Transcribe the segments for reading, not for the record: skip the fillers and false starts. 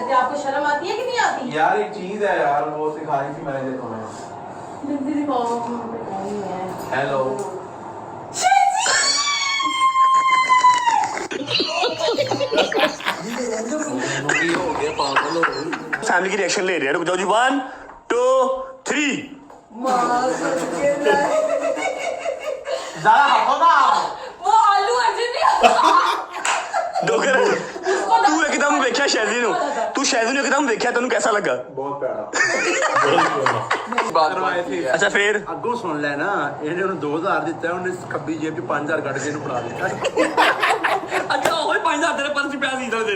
देते हैं, आपको शर्म आती है कि नहीं आती? यार एक चीज है यार, वो सिखाई थी मैंने तुम्हें। जल्दी दिखाओ। हेलो फैमिली की रिएक्शन ले रहे हैं, रुक जाओ जी। 1 2 3 ज़रा हटो ना। वो आलू अर्जुन नहीं डोगर तू एकदम वेख्या शैजी नु, तू शैजी नु एकदम वेख्या, तेन कैसा लगा? बहुत प्यारा। अच्छा फिर ਅੱਗੋਂ ਸੁਣ ਲੈ ਨਾ, ਇਹਨੇ ਉਹਨੂੰ 2000 ਦਿੱਤਾ, ਉਹਨੇ ਖੱਬੀ ਜੇਬ 'ਚ 5000 ਕੱਢ ਕੇ ਇਹਨੂੰ ਫੜਾ ਦਿੱਤਾ। अच्छा ओए 5000 तेरे पर्स 'ਚ ਪਿਆ ਸੀ ਇਧਰ ਦੇ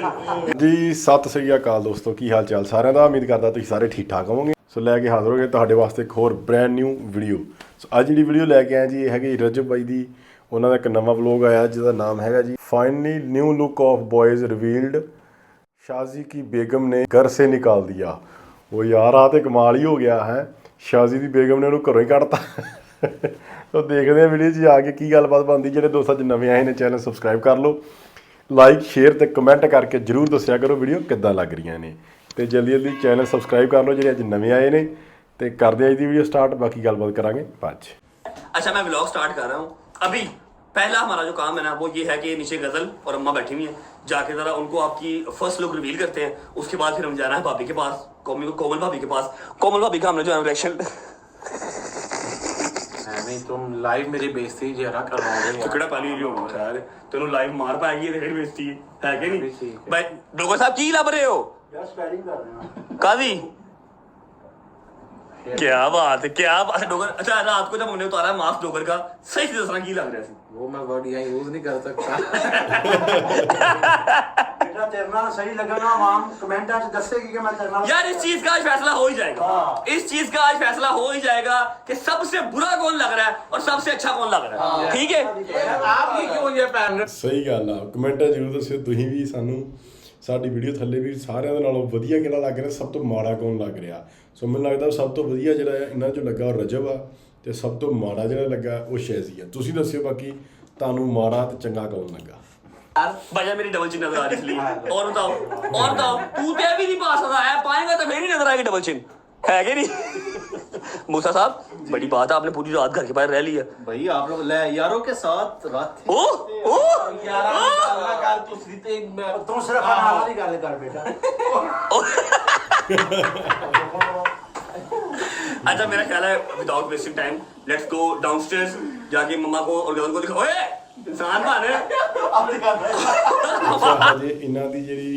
ਜੀ ਸਤਿ ਸ੍ਰੀ ਅਕਾਲ ਦੋਸਤੋ, ਕੀ ਹਾਲ ਚਾਲ ਸਾਰਿਆਂ ਦਾ। ਉਮੀਦ ਕਰਦਾ ਤੁਸੀਂ ਸਾਰੇ ਠੀਕ ਠਾਕ ਹੋਵੋਗੇ। ਸੋ ਲੈ ਕੇ ਹਾਜ਼ਰ ਹੋ ਗਏ ਤੁਹਾਡੇ ਵਾਸਤੇ ਇੱਕ ਹੋਰ ਬ੍ਰੈਂਡ ਨਿਊ ਵੀਡੀਓ। ਸੋ ਅੱਜ ਜਿਹੜੀ ਵੀਡੀਓ ਲੈ ਕੇ ਆਏ ਜੀ, ਇਹ ਹੈਗੀ ਰਜਬ ਬਾਈ ਦੀ। ਉਹਨਾਂ ਦਾ ਇੱਕ ਨਵਾਂ ਵਲੋਗ ਆਇਆ ਜਿਹਦਾ ਨਾਮ ਹੈਗਾ ਜੀ finally new look of boys revealed, Shaji की बेगम ने घर से निकाल दिया। वो यार आ तो कमाल ही हो गया है, शाजी की बेगम ने उन्होंने घरों ही कढ़ता। तो देखते हैं वीडियो जी आके की गलबात बनती। जो दोस्त अज नवे आए ने चैनल सबसक्राइब कर लो, लाइक शेयर तो कमेंट करके जरूर दसिया करो वीडियो किद्दां लग रही ने। तो जल्दी जल्दी चैनल सबसक्राइब कर लो जो अज नवे आए ने। तो करते अज की वीडियो स्टार्ट, बाकी गलबात करांगे बाद। अच्छा मैं व्लॉग स्टार्ट कर रहा हूँ अभी। पहला हमारा जो काम है ना वो ये है कि नीचे गजल और अम्मा बैठी हुई है, जाके जरा उनको आपकी फर्स्ट लुक रिवील करते हैं। उसके बाद फिर हम जाना है भाभी के पास, कोमल भाभी के पास। कोमल भाभी का हमने जो है रिएक्शन नहीं, तुम लाइव मेरी बेइज्जती जरा करवाओगे। टुकड़ा पानी भी होगा शायद तेनू लाइव मार पाएगी, रेड बेइज्जती है कि नहीं? ठीक है। भाई डोगर साहब की लब रहे हो? ਯਾਰ ਸਪੈਲਿੰਗ ਕਰ ਰਹੇ ਹਾਂ। काजी क्या बात है, क्या बात है डोगर। अच्छा रात को जब हमने उतारा मास्क डोगर का, सही से दसना की लग रहा है? वो मैं वर्ड यहाँ यूज नहीं कर सकता। बेटा तेरे नाल सही लगा ना, आवाम कमेंटां 'ਚ ਦੱਸੇਗੀ कि मैं तेरे नाल। यार इस चीज का आज फैसला हो ही जाएगा। इस चीज का आज फैसला हो ही जाएगा कि सबसे बुरा कौन लग रहा है और सबसे अच्छा कौन लग रहा है। ठीक है आप ये क्यों ये पहन रहे? ਸਹੀ ਗੱਲ ਆ, ਕਮੈਂਟਾਂ ਜ਼ਰੂਰ ਦੱਸਿਓ ਤੁਸੀਂ ਵੀ ਸਾਨੂੰ ਸਾਡੀ ਵੀਡੀਓ ਥੱਲੇ ਵੀ ਸਾਰਿਆਂ ਦੇ ਨਾਲੋਂ ਵਧੀਆ ਕਿਹੜਾ ਲੱਗ ਰਿਹਾ, ਸਭ ਤੋਂ ਮਾੜਾ ਕੌਣ ਲੱਗ ਰਿਹਾ। ਸੋ ਮੈਨੂੰ ਲੱਗਦਾ ਸਭ ਤੋਂ ਵਧੀਆ ਜਿਹੜਾ ਇਹਨਾਂ 'ਚੋਂ ਲੱਗਾ ਉਹ ਰਜਬ ਆ, ਤੇ ਸਭ ਤੋਂ ਮਾੜਾ ਜਿਹੜਾ ਲੱਗਾ ਉਹ ਸ਼ੈਜ਼ੀ ਆ। ਤੁਸੀਂ ਦੱਸਿਓ ਬਾਕੀ ਤੁਹਾਨੂੰ ਮਾੜਾ ਤੇ चंगा कौन लगा। भैया मेरी डबल चिन नजर आ रही इसलिए। और बताओ तू तो भी नहीं पा सकता है, पाएगा तो फिर ही नजर आएगी डबल चिन, है कि नहीं? मूसा साहब बड़ी बात है, आपने पूरी रात घर के बाहर रह लिया भाई आप लोग ले यारों के साथ रात थी। ओ तू सिर्फ खाना वाली गल कर बेटा। अच्छा मेरा ख्याल है without wasting time let's go downstairs, जाके मम्मा को और गगन को दिखाओ। ओए इंसान बन ਅੱਛਾ ਹਜੇ ਇਹਨਾਂ ਦੀ ਜਿਹੜੀ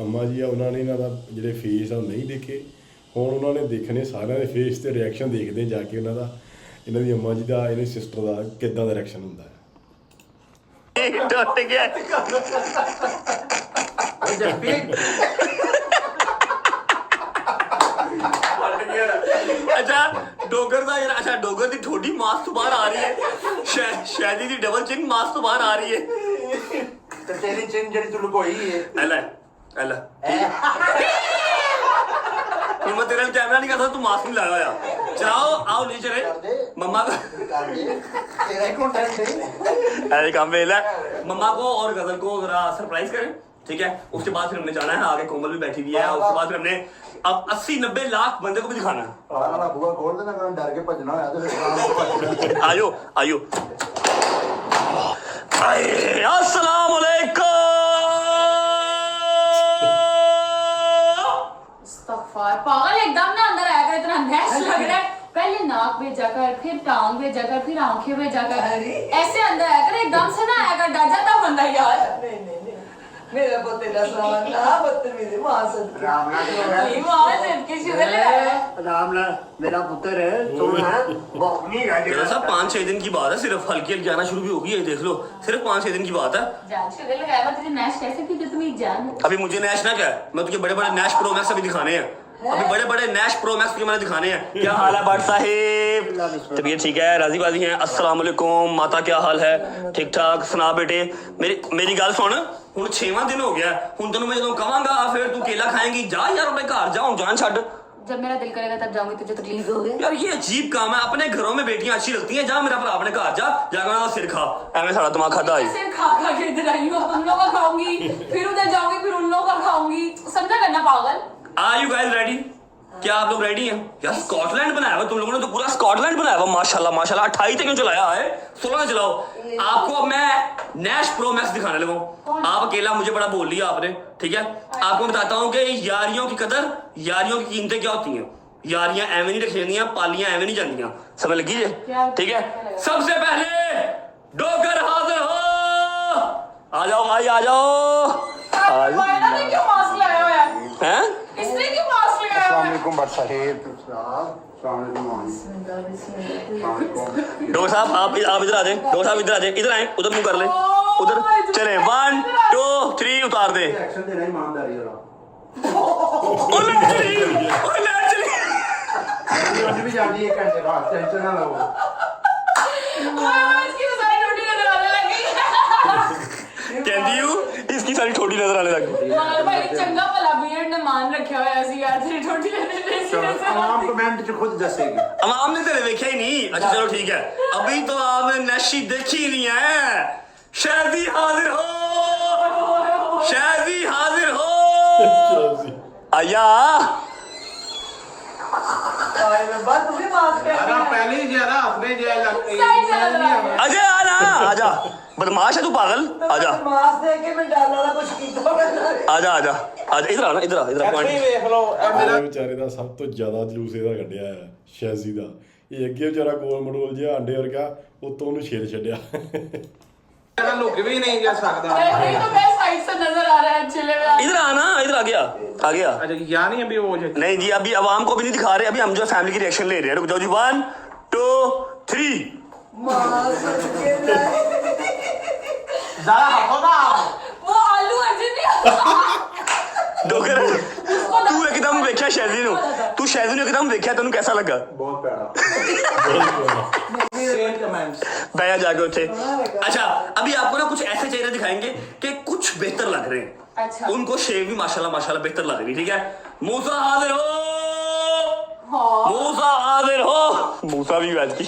ਅੰਮਾ ਜੀ ਆ, ਉਹਨਾਂ ਨੇ ਇਹਨਾਂ ਦਾ ਜਿਹੜੇ ਫੇਸ ਆ ਉਹ ਨਹੀਂ ਦੇਖੇ। ਹੁਣ ਉਹਨਾਂ ਨੇ ਦੇਖਣੇ ਸਾਰਿਆਂ ਦੇ ਫੇਸ ਤੇ ਰਿਐਕਸ਼ਨ ਦੇਖਦੇ ਜਾ ਕੇ ਉਹਨਾਂ ਦਾ, ਇਹਨਾਂ ਦੀ ਅੰਮਾ ਜੀ ਦਾ, ਇਹਦੀ ਸਿਸਟਰ ਦਾ ਕਿੱਦਾਂ ਦਾ ਰਿਐਕਸ਼ਨ ਹੁੰਦਾ ਹੈ। टूट गया अच्छा डोगर दा यार। अच्छा डोगर दी ठोडी मास तो बाहर आ रही है, शैदी दी डबल चिन मास तो बाहर आ रही है। ਤੇ ਤੇਰੀ ਚਿੰਨ ਜਿਹੜੀ ਤੂੰ ਲੁਕੋਈ ਹੈ। अल्लाह मैं तेरे कैमरा नहीं करता, तू मास्क नहीं लगा यार। चलाओ आओ नीचे रे मम्मा को तेरा ही कंटेंट है। अरे काम वेला मम्मा को और गजल को जरा सरप्राइज करें, ठीक है? उसके बाद फिर हमने जाना है, आगे कोमल भी बैठी हुई है। उसके बाद फिर हमने अब 80-90 लाख बंदे को भी दिखाना है। वाला बुआ खोल देना, मैं डर के भजना होया तो फिर काम को भजना। आयो आयो अस्सलाम वालेकुम। इस्तगफार, पागल एकदम ना अंदर आया कर, इतना नैश लग रहा है। पहले नाक भेजा कर, फिर टांग भेजा कर, फिर आंखें भेजा कर, ऐसे अंदर आया कर, एकदम से ना आया कर, डर जाता बंदा यार। नहीं मेरा पुत्र ना ना बदतमीजी मां से राम नाम नहीं मां से के शुगर लगाया। राम नाम मेरा पुत्र है, सुन है वो नहीं तेरा सब 5-6 दिन की बात है, सिर्फ हल्की हल्की आना शुरू भी होगी, ये देख लो। सिर्फ 5-6 दिन की बात है। जान शुगर लगाया, मैं तुझे नैश कैसे की जो तुम्हें जान है? अभी मुझे नैश ना क्या है, मैं तुझे बड़े बड़े नैश प्रो मैक्स अभी दिखाने हैं। अभी बड़े बड़े नैश प्रो मैक्स के मैंने दिखाने हैं। क्या हाल है भट्ट साहिब? तबीयत ठीक है? राजी बाजी हैं? अस्सलाम वालेकुम माता, क्या हाल है? ठीक ठाक सुना बेटे। मेरी गल सुन, हुण 6वां दिन हो गया, हुण तैनूं मैं जदों कहांगा फिर तू केला खाएंगी, जा यार अपने घर जा, हुण जान छड्ड। जब मेरा दिल करेगा तब जाऊंगी, तुझे तकलीफ होगी? यार ये अजीब काम है, अपने घरों में बेटियां अच्छी लगती हैं, जा मेरा भरा अपने घर जाकर सिर खा, एवं सारा दिमाग खाता है। सिर खा खा के इधर आई हूँ, तुम लोग का खाऊंगी, फिर उधर जाऊंगी, फिर उन लोगों का खाऊंगी, समझा करना पागल। Are you guys ready? क्या आप लोग रेडी हैं? यार स्कॉटलैंड बनाया हुआ तुम लोगों ने, तो पूरा स्कॉटलैंड बनाया हुआ माशाल्लाह माशाल्लाह। 28 तक क्यों चलाया है, 16 में चलाओ। आपको अब मैं नैश प्रो मैक्स दिखाने लगा हूं। आप अकेला मुझे बड़ा बोल लिया आपने, ठीक है। आपको बताता हूं कि यारियों की कदर, यारियों की कीमतें क्या होती हैं। यारियां एवं नहीं रखी, पालियां एवं नहीं जानियां, समझ लगी है, ठीक है। सबसे पहले डोगर हाजिर हो, आ जाओ भाई आ जाओ। मायना ने क्यों मास्क लगाया हुआ है? हैं? इसने क्यों मास्क लगाया हुआ है? डॉक्टर साहब आप इधर आ जाए, डॉक्टर साहब इधर आ जाए, इधर आए, उधर मुंह कर ले, उधर चले। 1 2 3 उतार दे। एक्शन देना ईमानदारी वाला। आज भी जानी है घंटे बाद, टेंशन ना लो। इसकी तो सारी रोटी नजर आने लगी। कहती हूँ इसकी सारी ठोडी नजर आने लगी। मार भाई चंगा भला बियर्ड ने मान रखा हुआ है, ऐसी यार तेरी रोटी नजर आम कमेंट च खुद दसेगी। अवाम ने तेरे देखा ही नहीं। अच्छा चलो ठीक है, अभी तो आपने नशी देखी नहीं है। शादी हाजिर हो, शादी हाजिर हो। आया आए मैं बात तुम्हें मास्क अरे पहन पहले ही जरा अपने जेल लगती साइड से नजर आ रहा है। अजय आ ना, आजा, बदमाश है तू, पागल, आजा मास्क दे के मैं डाल वाला कुछ कीता होगा। आजा आजा आजा, इधर आना, इधर आ, इधर आ, ऐसे ही देख लो ਮੇਰੇ ਵਿਚਾਰੇ ਦਾ ਸਭ ਤੋਂ ਜ਼ਿਆਦਾ ਜਲੂਸ ਇਹਦਾ ਕੱਢਿਆ ਹੈ ਸ਼ੈਜ਼ੀ ਦਾ। ਇਹ ਅੱਗੇ ਵਿਚਾਰਾ ਗੋਲ ਮਟੋਲ ਜਿਹਾ ਆਂਡੇ ਵਰਗਾ, ਉੱਤੋਂ ਉਹਨੂੰ ਛੇੜ ਛੱਡਿਆ। मेरा लुक भी नहीं जा सकता। नहीं तो मैं साइड से नजर आ रहा है चिल्ले में। इधर आना, इधर आ गया, आ गया। अच्छा या नहीं अभी वो जो नहीं जी, अभी आवाम को भी नहीं दिखा रहे, अभी हम जो फैमिली की रिएक्शन ले रहे हैं। रुक जाओ जी, 1 2 3। मास्क के लाए जरा हटो ना। वो आलू अर्जुन नहीं। डोकर तू एकदम देखा शैजी नु, तू शैजी नु एकदम देखा, तेन कैसा लगा? बहुत प्यारा। Same comments. बया जाके उठे। अच्छा अभी आपको ना कुछ ऐसे चेहरे दिखाएंगे कि कुछ बेहतर लग रहे हैं। अच्छा। उनको शेव भी माशाल्लाह माशाल्लाह बेहतर लग रही है, ठीक है। मूसा हाजिर हो, हाँ। मूसा हाजिर हो। मूसा भी बैठ की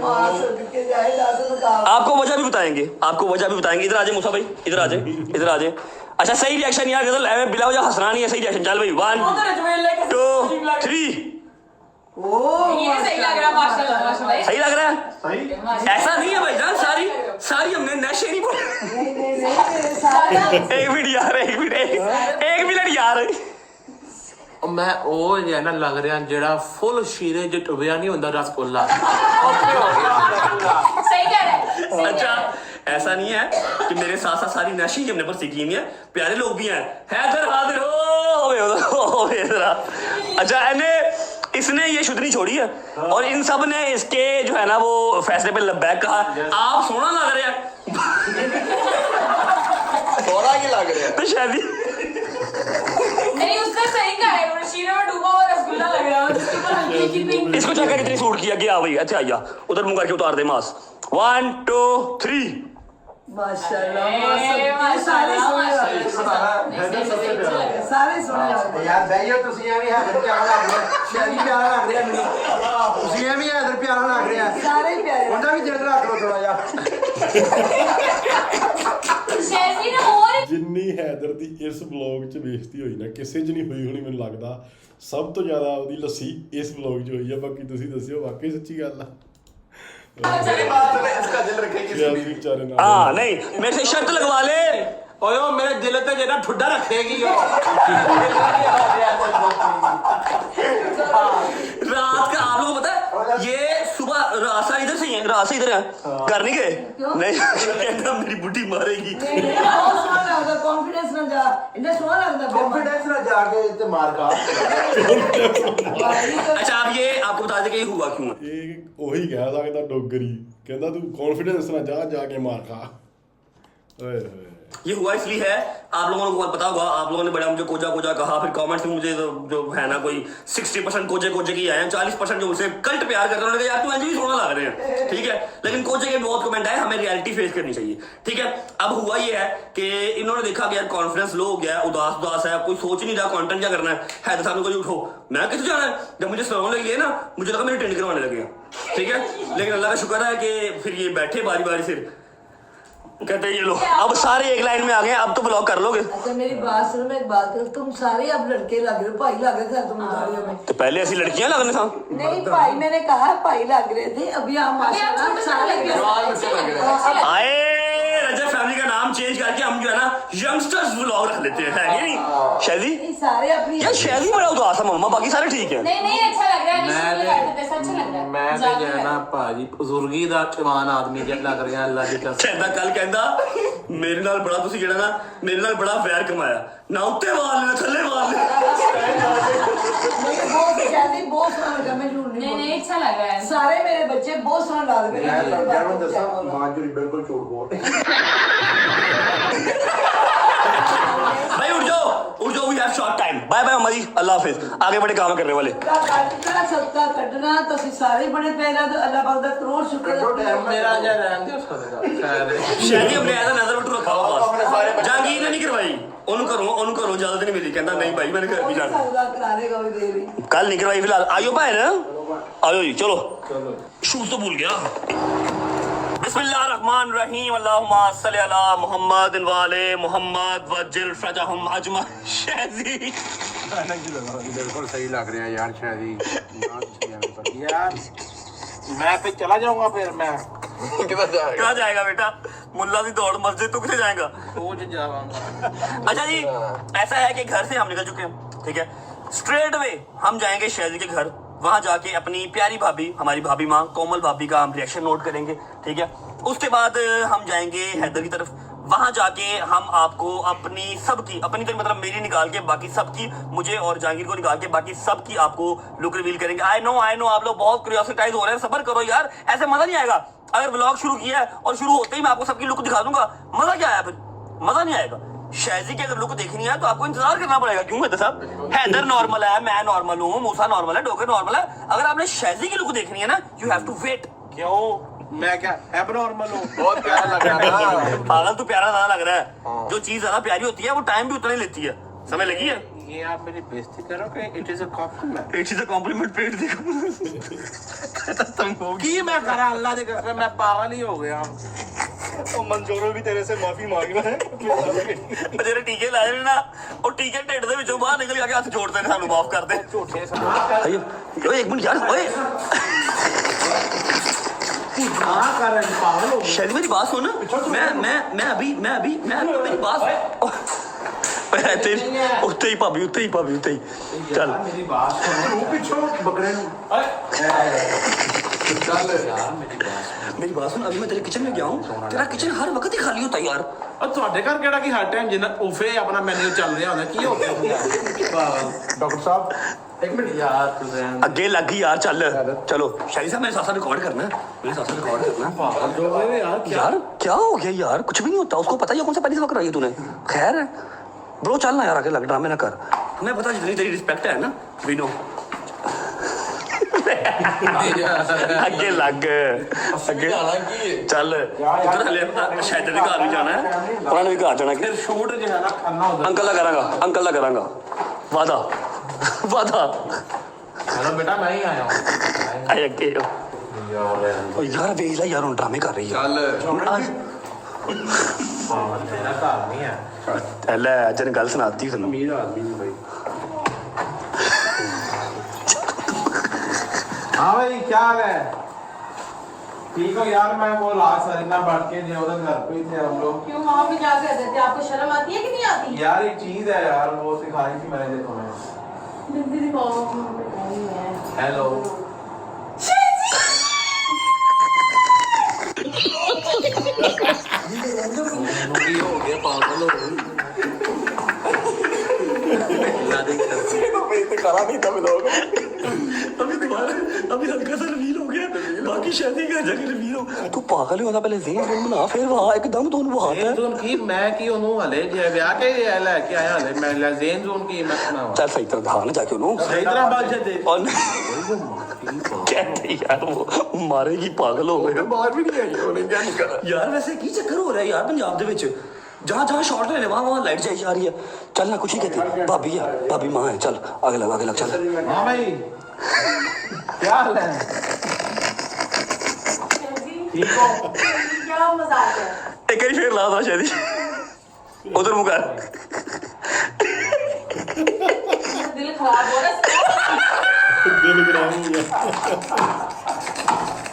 मास्क के जाए दादू तो काम। आपको वजह भी बताएंगे, आपको वजह भी बताएंगे। इधर आ जाए मूसा भाई, इधर आ जाए, इधर आ जाए। अच्छा सही रिएक्शन यार, गजल बिला वजह हंसना नहीं है, सही रिएक्शन। चल भाई 1 वो तो रजवेल लेके 2 3। ये सही लग रहा है माशाल्लाह माशाल्लाह। सही लग रहा है? ऐसा नहीं है भाईजान, सारी हमने नशे नहीं बोले। नहीं सारा एक मिनट यार, एक मिनट यार। मैं ओ जे ना लग रहा जेड़ा फुल शीरे च टुबिया नहीं होंदा रसगुल्ला। सही कह रहा है। अच्छा ऐसा नहीं है कि मेरे साथ साथ सारी नशे हमने पर सीखी नहीं है, प्यारे लोग भी हैं। हैदर हाजिर हो इधर आ। अच्छा इसने ये शुद्ध नहीं छोड़ी है, और इन सब ने इसके जो है ना वो फैसले पे लब्बैक कहा। आप सोना लग रहे हैं, थोड़ा ही लग रहा है। तो शादी नहीं उसने सही कहा है, वो शीरे में डूबा हुआ रसगुल्ला लग रहा है जिसके ऊपर हल्की की पिंक। इसको चेक कितनी सूट किया गया भाई। अच्छा आइया उधर मुंह करके उतार दे मास्क। 1 2 3। माशाल्लाह मास्क सारे सारे सुन यार भैया ਤੁਸੀਂ ਐਵੇਂ ਹੈਦਰ ਪਿਆਰਾ ਲੱਗ ਰਿਹਾ, ਸ਼ੈਲੀ ਪਿਆਰਾ ਲੱਗ ਰਿਹਾ ਮੈਨੂੰ। ਤੁਸੀਂ ਐਵੇਂ ਹੈਦਰ ਪਿਆਰਾ ਲੱਗ ਰਿਹਾ। सारे प्यारे ਉਹਦਾ ਵੀ ਦਿਲ ਰੱਖ ਲਓ ਥੋੜਾ ਜਿਹਾ। शैजी ने और ਜਿੰਨੀ ਹੈਦਰ ਦੀ ਇਸ ਵਲੌਗ 'ਚ ਬੇਇੱਜ਼ਤੀ ਹੋਈ ਨਾ, ਕਿਸੇ 'ਚ ਨਹੀਂ ਹੋਈ ਹੋਣੀ ਮੈਨੂੰ ਲੱਗਦਾ। ਸਭ ਤੋਂ ਜ਼ਿਆਦਾ ਉਹਦੀ ਲੱਸੀ ਇਸ ਵਲੌਗ 'ਚ ਹੋਈ ਆ। ਬਾਕੀ ਤੁਸੀਂ ਦੱਸਿਓ ਵਾਕਈ ਸੱਚੀ ਗੱਲ ਆ। इसका दिल रखेगी। ਸ਼ੈਜ਼ੀ ਵਿਚਾਰੇ ਨਾਲ हाँ नहीं, मेरे से शर्त लगवा ले। ओए ओ मेरे दिल ते जेड़ा ठुड्डा रखेगी ओ। रात का आप लोगों को पता है, ये सुबह रासा इधर से ही है, रासा इधर है, घर नहीं गए? नहीं कहता मेरी बुढ़ी मारेगी। सोना लगता कॉन्फिडेंस ना जा इन्हें सोना लगता कॉन्फिडेंस ना जाके ते मार खा। अच्छा अब ये आपको बता दें कि ये हुआ क्यों है। ਇਹ ਉਹੀ ਕਹਿ ਸਕਦਾ ਡੋਗਰੀ, ਕਹਿੰਦਾ ਤੂੰ ਕੌਨਫੀਡੈਂਸ ਨਾਲ ਜਾ ਕੇ ਮਾਰ ਖਾ। ਓਏ ਹੋਏ ये हुआ इसलिए है, आप लोगों को पता होगा, आप लोगों ने बड़ा मुझे कोजा कोजा कहा, फिर कमेंट्स में मुझे जो है ना कोई 60% कोजे कोजे की आए हैं, 40% जो उसे कल्ट प्यार कर रहे हैं, यार तू भी सोना लग रहे हैं, ठीक है। लेकिन कोजे के बहुत कमेंट आए, हमें रियलिटी फेस करनी चाहिए, ठीक है। अब हुआ ये है कि इन्होंने देखा कि यार कॉन्फिडेंस लो हो गया है, उदास उदास है, कोई सोच नहीं रहा कंटेंट क्या करना है। हैदर साहब ने कोई उठो, मैं कितने जाना है, जब मुझे सुनाने लगे ना मुझे लगा मेरे टेंड करवाने लगे, ठीक है। लेकिन अल्लाह का शुक्र है कि फिर ये बैठे बारी बारी से कहते हैं ये लो, अब सारे एक लाइन में आ गए, अब तो ब्लॉक कर लोगे। अच्छा मेरी बात सुनो, मैं एक बात करूं, तुम सारे अब लड़के लग रहे हो, भाई लग रहे थे तुम सारे में। तो पहले ऐसी लड़कियां लगने था। नहीं भाई, मैंने कहा भाई लग रहे थे, अभी आप माशाल्लाह सारे आए रजब फैमिली का नाम चेंज करके हम जो है ना यंगस्टर्स व्लॉग रख लेते हैं, है नहीं शैली? सारे अपनी यार शैली बड़ा उदास है मम्मा, बाकी सारे ठीक है। नहीं अच्छा लग रहा है, निश्चित बैठे थे, अच्छा लग रहा है। मैं ਤੇ ਜਾਣਾ ਭਾਜੀ ਬਜ਼ੁਰਗੀ ਦਾ ਜਵਾਨ ਆਦਮੀ ਜਿਹਾ ਲੱਗ ਰਿਹਾ ਅੱਲਾ ਦੀ ਕਸਮ। ਕਹਿੰਦਾ ਕੱਲ ਕਹਿੰਦਾ ਮੇਰੇ ਨਾਲ ਬੜਾ ਤੁਸੀਂ ਜਿਹੜਾ ਨਾ ਮੇਰੇ ਨਾਲ ਬੜਾ ਵੈਰ ਕਮਾਇਆ ਨਾ, ਉੱਤੇ ਵਾਲ ਨੇ ਥੱਲੇ ਵਾਲ ਨੇ। बहुत जल्दी बहुत सोना लगा, मैं झूठ नहीं नहीं अच्छा लग रहा है। सारे मेरे बच्चे बहुत सोना लग रहे हैं। मैं दसा मांजूरी बिल्कुल झूठ बोल भाई उठ जाओ we have short time, bye bye मम्मा जी, अल्लाह हाफिज, आगे बड़े काम करने वाले। सत्ता कटना तो सारे बड़े पहला तो अल्लाह पाक दा करोड़ शुक्र। ਮੇਰਾ ਜਿਹਾ ਰਹਿਣ ਦਿਓ ਸਦਕਾ ਖੈਰ ਸ਼ੈਲੀ ਆਪਣੇ ਐਦਾ ਨਜ਼ਰ ਬਟੂ ਰੱਖਾ ਵਾ ਬਸ, ਜਹਾਂਗੀਰ ਨੇ ਨਹੀਂ ਕਰਵਾਈ, ਉਹਨੂੰ ਘਰੋਂ ਇਜਾਜ਼ਤ ਨਹੀਂ ਮਿਲੀ, ਕਹਿੰਦਾ ਨਹੀਂ ਭਾਈ मैंने घर भी जाना। सौदा कराने का भी दे रही। कल नहीं करवाई, फिलहाल आयो भैन, आयो जी, चलो शूज तो भूल गया। बिस्मिल्लाहिर्रहमानिर्रहीम, अल्लाहुम्मा सल्ली अला मुहम्मद व आले मुहम्मद वज्जिल फरजहुम अजमा। शैजी बिल्कुल सही लग रहा है यार शादी यार मैं पे चला जाऊंगा, फिर मैं कहाँ जाएगा बेटा, मुल्ला की दौड़ मस्जिद, तू किसे जाएगा? रोज जाऊंगा। अच्छा जी, ऐसा है कि घर से हम निकल चुके हैं, ठीक है। स्ट्रेट वे हम जाएंगे शैजी के घर, वहां जाके अपनी प्यारी भाभी, हमारी भाभी माँ कोमल भाभी का हम रिएक्शन नोट करेंगे, ठीक है। उसके बाद हम जाएंगे हैदर की तरफ, वहां जाके हम आपको अपनी सबकी, अपनी तो मतलब मेरी निकाल के बाकी सबकी, मुझे और जहांगीर को निकाल के बाकी सबकी आपको लुक रिवील करेंगे। आई नो आप लोग बहुत क्यूरियोसिटाइज हो रहे हैं, सब्र करो यार, ऐसे मजा नहीं आएगा। अगर व्लॉग शुरू किया है और शुरू होते ही मैं आपको सबकी लुक दिखा दूंगा, मजा क्या आया, फिर मजा नहीं आएगा। शैजी की अगर लुक देखनी है तो आपको इंतजार करना पड़ेगा। क्यों हैदर साहब? हैदर नॉर्मल है, मैं नॉर्मल हूँ, मूसा नॉर्मल है, डोगर नॉर्मल है। अगर आपने शैजी की लुक देखनी है ना, यू हैव टू वेट। क्यों मैं क्या एबनॉर्मल हूँ? बहुत प्यारा लग रहा है। पागल तो प्यारा ज्यादा लग रहा है, जो चीज ज्यादा प्यारी होती है वो टाइम भी उतना ही लेती है, समय लगी है। ये आप मेरी बेइज्जती करोगे? It is a compliment. It is a compliment, पेट देखो तुम हो की मैं करा अल्लाह दे कसम, मैं पागल ही हो गया। तो मंजूरो भी तेरे से माफी मांगना है। तेरे टीके लाए ने ना, और टीके ढिड दे विचों बाहर निकल के हाथ जोड़ते ने, सानू माफ कर दे। झूठे ओए एक मिनट यार, ओए हाँ कर रहे पागल हो गए। शैली मेरी बात सुन, मैं अभी मेरी बात उत्ते ही भाभी, उत्ते ही चल मेरी बात सुनो, पिछो बकरे मेरी बात सुन, अभी मैं तेरे किचन में गया हूँ, तेरा किचन हर वक्त ही खाली होता है यार। और ਤੁਹਾਡੇ ਘਰ ਕਿਹੜਾ ਕੀ ਹਰ ਟਾਈਮ ਜਿੰਨਾ ਉਫੇ ਆਪਣਾ ਮੈਨੂ ਚੱਲ ਰਿਹਾ ਹੁੰਦਾ, ਕੀ ਹੋ ਗਿਆ डॉक्टर साहब एक मिनट यार तुझे अगे लग गई यार, चलो शाही साहब मेरे साथ साथ रिकॉर्ड करना है, मेरे साथ साथ रिकॉर्ड करना है। पागल हो गए यार। यार क्या हो गया यार, कुछ भी नहीं होता, उसको पता ही है कौन सा पहली सबक कराई है तूने। खैर है ब्रो, चल ना यार, आगे लग ड्रामे ना कर, हमें पता जितनी तेरी रिस्पेक्ट है ना, वी नो। अगे लग अगे चल उधर हले शायद तेरे घर भी जाना है, उन्होंने भी घर जाना। फिर शूट जो है ना करना होता अंकल दा करांगा वादा है। बेटा मैं ही आया हूँ आए अगे यार वेख ला यार, ड्रामे कर रही है। मेरा घर नहीं है। ले अजय ने गल सुनाती तेन, अमीर आदमी नहीं भाई। हाँ भाई क्या हाल है? ठीक हो यार? मैं वो लास्ट सरीना बढ़ के जो उधर घर पे ही थे हम लोग। क्यों वहाँ पे क्या कर देते? आपको शर्म आती है कि नहीं आती? यार एक चीज है यार, वो सिखाई थी मैंने, देखो मैं। हेलो हो गया पागल हो गई। दिखाना नहीं था व्लॉग अभी दोबारा अभी हल्का सा रिवील हो गया बाकी शादी का जगह रिवील हो तू पागल होता पहले ज़ेन ज़ोन बना फिर वहाँ एकदम तो वहाँ ਜ਼ੇਨ ਜ਼ੋਨ ਕੀ ਮੈਂ ਕੀ ਉਹਨੂੰ ਹਲੇ ਜੇ ਵਿਆਹ ਕੇ ਲੈ ਕੇ ਆਇਆ ਹਲੇ ਮੈਂ ਲੈ ਜ਼ੇਨ ਜ਼ੋਨ ਕੀ ਮੈਂ ਸੁਣਾਵਾਂ चल सही तरह दिखा ना जाके उन्होंने हैदराबाद से दे और कहते यार वो मारेगी पागल हो गए बाहर भी नहीं आई उन्हें क्या नहीं करा यार वैसे की चक्कर हो रहा है यार पंजाब दे विच जहाँ जहाँ शॉट ले वहाँ वहाँ लाइट जाई जा रही है चल ना कुछ ही कहते भाभी है भाभी माँ है चल आगे लग चल हाँ भाई क्या हाल है ठीक हो क्या मजाक है एक बार फिर ला था शायद उधर मुका दिल खराब हो रहा है ਦਿਲ ਖਰਾਬ ਹੋ ਗਿਆ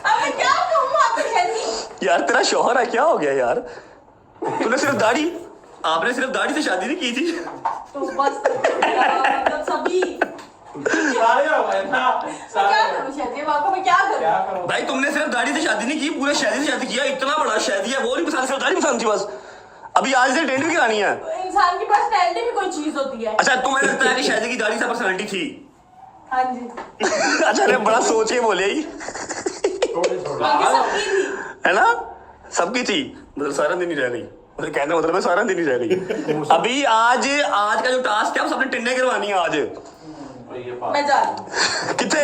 अब मैं क्या कहूँ आपको शैजी यार तेरा शौहर है क्या हो गया यार तूने सिर्फ दाढ़ी आपने सिर्फ दाढ़ी से शादी नहीं की थी तो बस मतलब सभी सारे हो गए ना मैं क्या करूँ शैजी आपको मैं क्या करूँ क्या करो भाई तुमने सिर्फ दाढ़ी से शादी नहीं की पूरे शादी से शादी किया इतना बड़ा शादी है वो नहीं पसंद सिर्फ दाढ़ी पसंद थी बस अभी आज से टेंट भी करानी है इंसान की पर्सनैलिटी भी कोई चीज होती है अच्छा तुम्हें लगता है कि शादी की दाढ़ी से पर्सनालिटी थी हाँ जी अच्छा अरे बड़ा सोच के बोले ही बाकी सबकी थी है ना सबकी थी मतलब सारा दिन ही रह गई मतलब कहने का मतलब है सारा दिन ही रह गई अभी आज का जो टास्क है वो सबने टिंडे करवानी है आज मैं जा रही हूँ कितने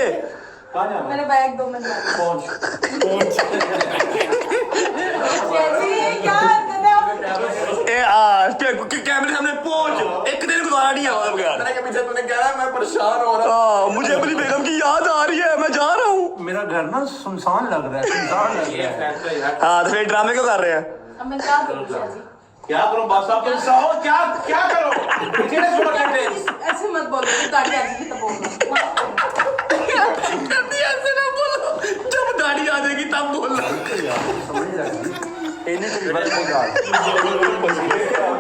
कहाँ जाना मेरे बैग दो मैं जा रही हूँ शैजी ये क्या हरकत है आप कैमरे सामने पहुंच एक दिन गुजारा नहीं है मतलब यार के पीछे तूने कह रहा है मैं परेशान हो रहा मुझे अपनी बेगम की याद आ रही है मैं जा रहा हूँ हूँ मेरा घर ना सुनसान लग रहा है सुनसान लग ये फैसला यार हाँ तो फिर ड्रामे क्यों कर रहे हैं अब मैं क्या करूँ शैजी क्या करो बस आप इंसान क्या क्या करो कितने छोड़ करते ऐसे मत बोलो गाड़ी आ जाएगी तब बोलना ऐसे ना बोलो जब दाढ़ी आ जाएगी तब बोलना इन्हीं तेरी वर्थ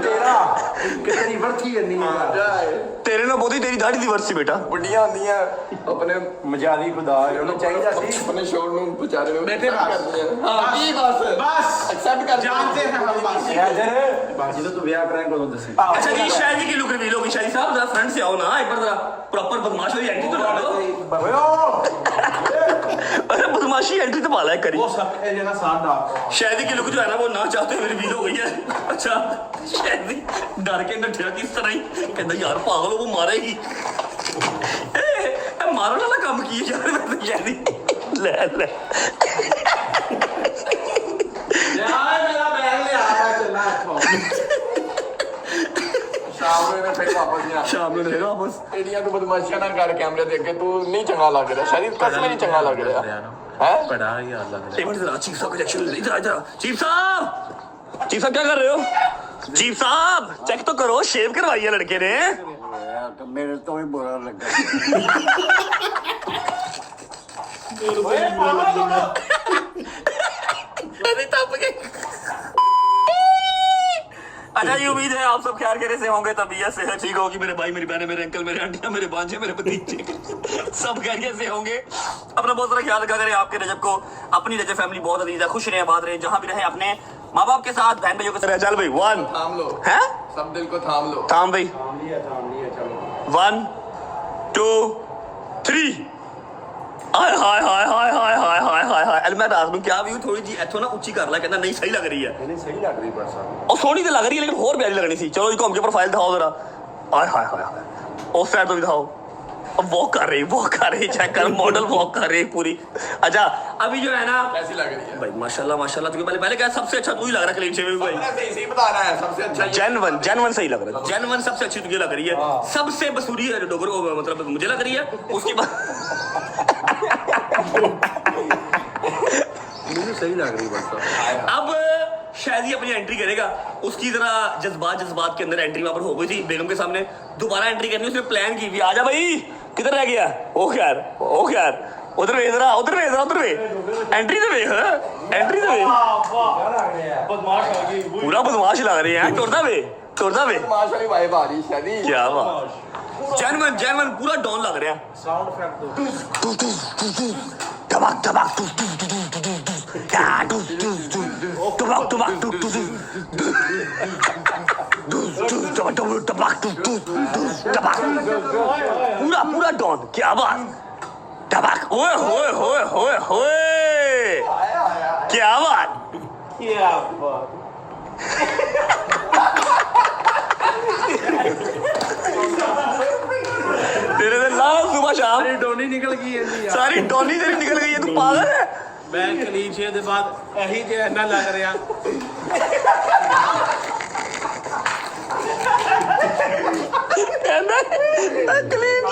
तेरा कितनी वर्थ ही नहीं है तेरे ना बोधी तेरी दाढ़ी दी वर्सी बेटा बुढ़िया आंदियां अपने मजादी खुदा ਉਹਨੂੰ ਚਾਹੀਦਾ ਸੀ अपने शोर ਨੂੰ ਵਿਚਾਰੇ ਨੂੰ बैठे बस बस एक्सेप्ट कर जानते हैं हम बस यार ਜਦੋਂ ਤੂੰ ਵਿਆਹ ਕਰਾਂਗਾ ਉਦੋਂ ਦੱਸੀ अच्छा जी शादी की लुक रिवील होगी शादी साहब जरा फ्रंट से आओ ना एक बार जरा प्रॉपर बदमाश वाली एंट्री तो डालो अरे बदमाशी एंट्री तो पाला है करी वो सब है जना साथ डाल शादी की लुक जो है ना वो ना चाहते हुए रिवील हो गई है अच्छा शादी डर के नठिया किस तरह ही कहता यार पागल हो वो मारेगी ए मारो वाला काम की है यार मैं तो शादी ले ले यार मेरा बैग ले आ चला ਸ਼ਾਮ ਨੂੰ ਇਹਨੇ ਫਿਰ ਵਾਪਸ ਨਹੀਂ ਆਣਾ शाम में रहेगा वापस ਇਹਦੀਆਂ ਤੂੰ ਬਦਮਾਸ਼ੀਆਂ ਨਾ ਕਰ ਕੈਮਰੇ ਦੇ ਅੱਗੇ ਤੂੰ ਨਹੀਂ ਚੰਗਾ ਲੱਗ ਰਿਹਾ ਸ਼ਾਇਦ ਕਸਮ ਨਹੀਂ ਚੰਗਾ ਲੱਗ ਰਿਹਾ ਹੈ बड़ा यार लग रहा एक मिनट जरा चीफ साहब का रिएक्शन इधर इधर चीफ साहब क्या कर रहे हो चीफ साहब चेक तो करो शेव करवाई है लड़के ने ਮੇਰੇ ਤੋਂ ਵੀ ਬੁਰਾ ਲੱਗਾ अरे तब के अच्छा जी उम्मीद है आप सब खैर खैरियत से होंगे तबीयत सेहत ठीक होगी मेरे भाई मेरी बहनें मेरे अंकल मेरे आंटियां मेरे भांजे मेरे भतीजे सब खैरियत से होंगे अपना बहुत सारा ख्याल रखा करें आपके रजब को अपनी रजब फैमिली बहुत अजीज है खुश रहे आबाद रहे जहां भी रहे अपने माँ बाप के साथ बहन भाइयों के साथ चल भाई वन थाम लो है सब दिल को थाम लो थाम भाई थाम लिया चलो 1 2 3 हाय हाय हाय हाय हाय हाय हाय हाय हाय अल मैं रात में क्या व्यू थोड़ी जी इथों ना ऊंची कर ला कहना नहीं सही लग रही है नहीं सही लग रही बस और सोनी तो लग रही है लेकिन और प्यारी लगनी थी चलो जी घूम के प्रोफाइल दिखाओ जरा हाय हाय हाय हाय उस साइड तो भी दिखाओ अब वॉक कर रही चेक कर मॉडल वॉक कर रही पूरी अच्छा अभी जो है ना कैसी लग रही है भाई माशाल्लाह माशाल्लाह तुझे पहले क्या सबसे अच्छा तू ही लग रहा है क्लीन शेव भाई सही सही बता रहा है सबसे अच्छा जेनवन सही लग रहा है जेनवन सबसे अच्छी तुझे लग रही है सबसे बसूरी है डोगर को मतलब मुझे लग रही है उसके बाद मुझे सही लग रही बस अब शायद ही अपनी एंट्री करेगा उसकी जरा जज्बात के अंदर एंट्री वहां पर हो गई थी बेगम के सामने दोबारा एंट्री करनी उसने प्लान की भी आजा भाई किधर रह गया ओ खैर उधर वे एंट्री तो वे पूरा बदमाश लग रहे हैं टुरदा वे माशाल्लाह वाइब आ रही शादी क्या बात जेनवन पूरा डॉन लग रहा है साउंड इफेक्ट दो टबक पूरा पूरा डॉन, क्या बात, टबाक, ओए होए होए होए होए, क्या बात, क्या बात। तेरे से लाल सुबह शाम सारी डोनी निकल गई है जी यार। सारी डॉली तेरी निकल गई है, तू पागल है। मैं कलीचे ਦੇ ਬਾਅਦ ਇਹੀ ਜਿਹਾ ਨਾ ਲੱਗ ਰਿਹਾ। कहना क्लीन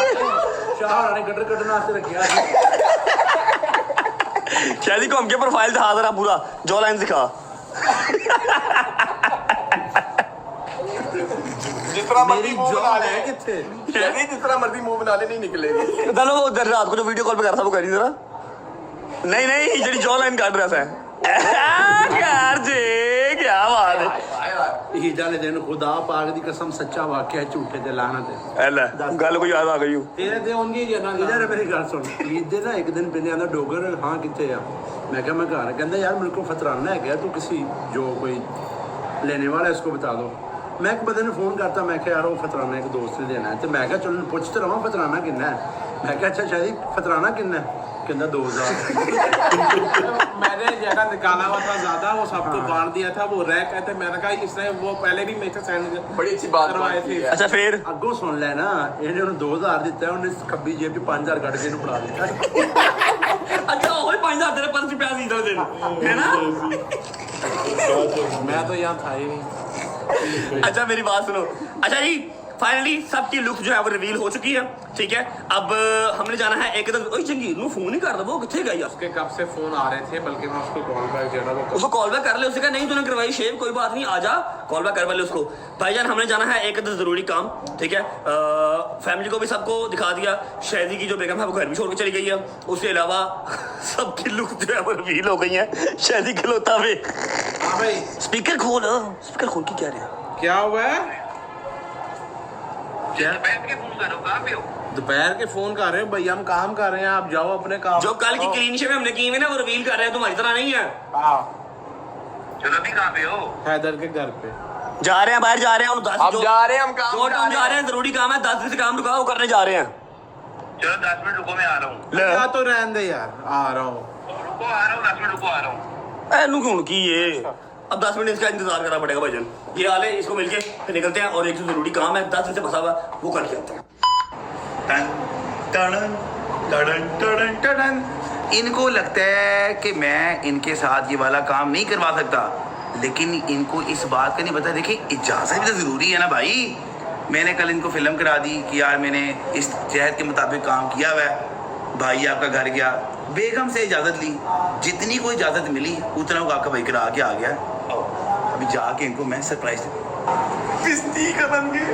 ਸ਼ਾਹਰ ਨੇ ਗੱਡਰ ਕੱਢਣ ਵਾਸਤੇ ਰੱਖਿਆ ਸੀ। शादी को हमके प्रोफाइल दिखा जरा पूरा, जॉ लाइन दिखा। जितना मेरी जॉब है किथे? जितना मर्जी मुंह बना ले नहीं निकलेगी। चलो वो उधर रात को जो वीडियो कॉल पे कर रहा था वो करी जरा। नहीं नहीं जड़ी जॉ लाइन काट रहा था यार जी, क्या बात है। ईद वाले दिन खुदा पाक दी कसम सच्चा वाकया है, झूठे ते लानत है। एला गल को याद आ गई हूं। तेरे ते होंगी जना। इधर मेरी गल सुन। ईद दे ना एक दिन पहले आंदा डोगर हां किथे आ। मैं कहा मैं घर। कहंदा यार मेरे को फतराना है गया, तू किसी जो कोई लेने वाला है इसको बता दो। मैं एक बंदे ने फोन करता, मैं कहा यार वो फतराना एक दोस्त ने देना है, तो मैं कहा चलो पूछ तो रहा फतराना किन्ना है। मैं कहा अच्छा शायद फतराना किन्ना है, कहता 2000। मैंने जगह निकाला हुआ था ज्यादा, वो सबको बांट दिया था, वो रह कहते मैंने कहा इसने वो पहले भी मेरे से सेंड बड़ी अच्छी बात करवाए थे। अच्छा फिर ਅੱਗੋਂ ਸੁਣ ਲੈ ਨਾ, ਇਹਨੇ ਉਹਨੂੰ 2000 ਦਿੱਤਾ, ਉਹਨੇ ਖੱਬੀ ਜੇਬ 'ਚ 5000 ਕੱਢ ਕੇ ਇਹਨੂੰ ਫੜਾ ਦਿੱਤਾ। अच्छा वही 5000 तेरे पर्स पे प्याज इधर दिन है ना। मैं तो यहाँ था ही नहीं। अच्छा मेरी बात सुनो। अच्छा जी फाइनली सबकी लुक जो है वो रिवील हो चुकी है, ठीक है। अब हमने जाना है एकदम। ओए जंगी नु फोन ही कर दो, वो किथे गई उसके? उसके कब से फोन आ रहे थे, बल्कि मैं उसको कॉल बैक जो है ना वो उसको कॉल बैक कर ले। उसने कहा नहीं तूने करवाई शेव, कोई बात नहीं, आजा कॉल बैक करवा ले उसको। भाईजान हमने जाना है एक जरूरी काम, ठीक है। फैमिली को भी सबको दिखा दिया, शहदी की जो बेगम है वो घर भी छोड़ के चली गई है। उसके अलावा सबकी लुक जो है वो रिवील हो गई है। शहदी खिलौता में हाँ भाई स्पीकर खोल के क्या रहा क्या हुआ है? दोपहर के फोन कर रहे हो भैया, हम काम कर रहे हैं, आप जाओ अपने काम। जो कल की क्लीन शेव हमने की हुई ना वो रिवील कर रहे हैं, तुम्हारी तरह नहीं है। चलो अभी कहाँ पे हो? हैदर के घर पे जा रहे हैं, बाहर जा रहे हैं। हम जा रहे हैं, हम काम जो हम जा रहे हैं, जरूरी काम है, 10 दिन से काम रुका वो करने जा रहे हैं। चलो 10 मिनट रुको, मैं आ रहा हूँ। या तो रहने दे यार, आ रहा हूँ। रुको, आ रहा हूँ, 10 मिनट रुको, आ रहा हूँ। ऐनू क्यों की ये अब 10 मिनट इसका इंतजार करना पड़ेगा भाईजान। ये हाल है, इसको मिलके फिर निकलते हैं और एक जो जरूरी काम है 10 दिन से फंसा हुआ वो करके आते हैं। टन टन टन टन। इनको लगता है कि मैं इनके साथ ये वाला काम नहीं करवा सकता, लेकिन इनको इस बात का नहीं पता। देखिए इजाज़त भी तो ज़रूरी है ना भाई। मैंने कल इनको फिल्म करा दी कि यार मैंने इस जहद के मुताबिक काम किया हुआ है। भाई आपका घर गया, बेगम से इजाज़त ली, जितनी कोई इजाज़त मिली उतना वो आपका भाई करा के आ गया। अभी जाके इनको मैं सरप्राइज किस्ती कदम के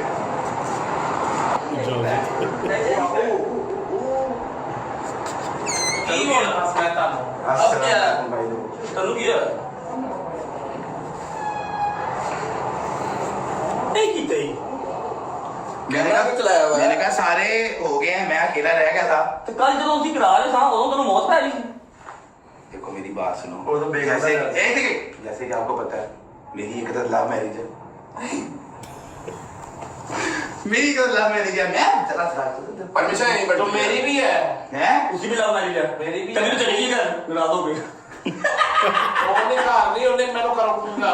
मैंने कहा सारे हो गए हैं, मैं अकेला रह गया था। तो कल जो उसी करा रहे था वो तो मौत पै गई। देखो मेरी बात सुनो, वो तो बेगम जैसे है। जैसे कि आपको पता है मेरी एक तो लव मैरिज है। मेरी तो लव मैरिज है। मैं चला परमिशन नहीं तो मेरी भी है। हैं उसी भी लव मैरिज है मेरी भी तभी तो चलेगी घर रातों पे। ਉਹਨੇ ਘਰ ਨਹੀਂ, ਉਹਨੇ ਮੈਨੂੰ ਕਰਾਉਂਗਾ।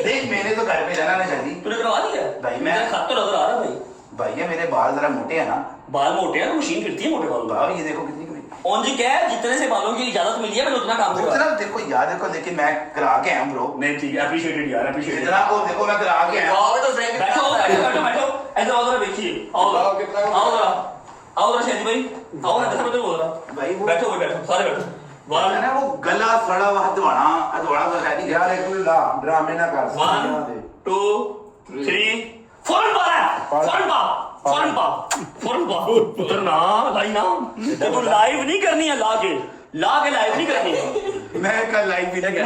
देख मैंने तो घर पे जाना ना शादी। तूने करवा दिया भाई मैं- खत तो नजर आ रहा भाई। भैया मेरे बाल जरा मोटे हैं ना। बाल मोटे हैं, मशीन फिरती है मोटे बालों बाल का। ये देखो कितनी कमी। ऑन जी क्या है, जितने से बालों की इजाजत मिली है मैंने उतना काम उतना किया। देखो याद देखो, लेकिन मैं करा के आया हूँ ब्रो। नहीं ठीक है, अप्रिशिएटेड यार, अप्रिशिएटेड। इतना को देखो मैं करा के आया हूँ। बैठो बैठो बैठो बैठो ऐसे आओ जरा देखिए, आओ जरा आओ जरा शादी भाई आओ ना, जैसा मैं तो बोल रहा भाई वो बैठो बैठो सारे बैठो। है ना वो गला सड़ा हुआ हथवाड़ा तो शादी यार एक मिनट ला, ड्रामे ना कर। 1 2 3 फौरन पा उतरना लाई ना। तो लाइव नहीं करनी है, ला के लाइव नहीं करनी है। मैं कल लाइव भी नहीं किया।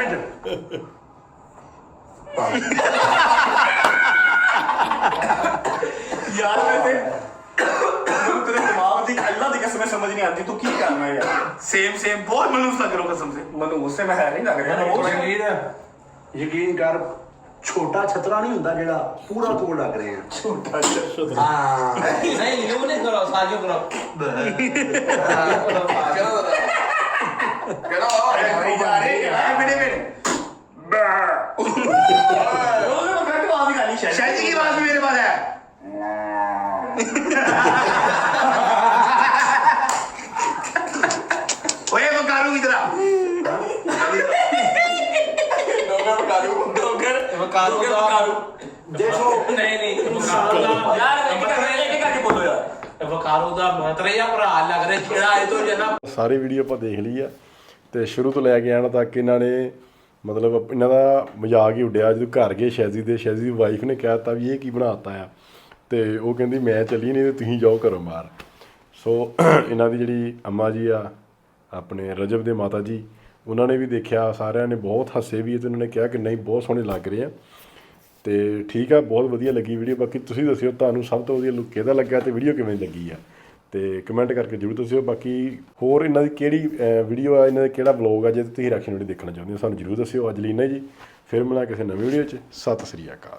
यार वैसे तेरे दिमाग दी अल्लाह दी कसम समझ नहीं आती तू की करना है यार। सेम बहुत मनूस लग रहा हो कसम से। मनु उससे मैं है नहीं लग रहा है। यकीन कर, ਛੋਟਾ ਛਤਰਾ ਨਹੀਂ ਹੁੰਦਾ ਜਿਹੜਾ ਪੂਰਾ ਤੋੜ ਲੱਗ ਰਹੇ ਆ ਛੋਟਾ ਛਤਰਾ ਹਾਂ नहीं यूं नहीं करो साजो करो शायद की आवाज भी मेरे पास है ओए बकारू इधर आ ਦੇਖੋ नहीं नहीं यार एक करके बोलो यार वकारो दा मतरिया भरा लग रहा छेड़ा है तो जना ਸਾਰੀ ਵੀਡੀਓ ਆਪਾਂ ਦੇਖ ਲਈ ਆ ਤੇ ਸ਼ੁਰੂ ਤੋਂ ਲੈ ਕੇ ਆਣ ਤੱਕ ਇਹਨਾਂ ਨੇ ਮਤਲਬ ਇਹਨਾਂ ਦਾ ਮਜ਼ਾਕ ਹੀ ਉੱਡਿਆ ਜਦੋਂ ਘਰ ਗਏ ਸ਼ੈਜ਼ੀ ਦੀ ਵਾਈਫ ਨੇ ਕਹਿ ਦਿੱਤਾ ਵੀ ਇਹ ਕੀ ਬਣਾਤਾ ਆ ਤੇ ਉਹ ਕਹਿੰਦੀ ਮੈਂ ਚੱਲੀ ਨਹੀਂ ਤੇ ਤੁਸੀਂ ਜਾਓ ਘਰੋਂ ਬਾਹਰ। ਸੋ ਇਹਨਾਂ ਦੀ ਜਿਹੜੀ ਅੰਮਾ ਜੀ ਆ ਆਪਣੇ ਰਜਬ ਦੇ ਮਾਤਾ ਜੀ ਉਹਨਾਂ ਨੇ ਵੀ ਦੇਖਿਆ, ਸਾਰਿਆਂ ਨੇ ਬਹੁਤ ਹੱਸੇ ਵੀ ਤੇ ਉਹਨਾਂ ਨੇ ਕਿਹਾ ਕਿ ਨਹੀਂ ਬਹੁਤ ਸੋਹਣੇ ਲੱਗ ਰਹੇ ਆ ਤੇ ਠੀਕ ਆ, ਬਹੁਤ ਵਧੀਆ ਲੱਗੀ ਵੀਡੀਓ। ਬਾਕੀ ਤੁਸੀਂ ਦੱਸਿਓ ਤੁਹਾਨੂੰ ਸਭ ਤੋਂ ਵਧੀਆ ਲੁੱਕ ਕਿਹਦਾ ਲੱਗਾ ਤੇ ਵੀਡੀਓ ਕਿਵੇਂ ਲੱਗੀ ਆ ਤੇ ਕਮੈਂਟ ਕਰਕੇ ਜ਼ਰੂਰ ਦੱਸਿਓ। ਬਾਕੀ ਹੋਰ ਇਹਨਾਂ ਦੀ ਕਿਹੜੀ ਵੀਡੀਓ ਆ, ਇਹਨਾਂ ਦਾ ਕਿਹੜਾ ਵਲੌਗ ਆ ਜੇ ਤੁਸੀਂ ਰਿਐਕਸ਼ਨ ਵੀਡੀਓ ਦੇਖਣਾ ਚਾਹੁੰਦੇ ਹੋ ਸਾਨੂੰ ਜ਼ਰੂਰ ਦੱਸਿਓ। ਅੱਜ ਲਈ ਇੰਨਾ ਜੀ, ਫਿਰ ਮਿਲਾਂ ਕਿਸੇ ਨਵੀਂ ਵੀਡੀਓ 'ਚ। ਸਤਿ ਸ੍ਰੀ ਅਕਾਲ।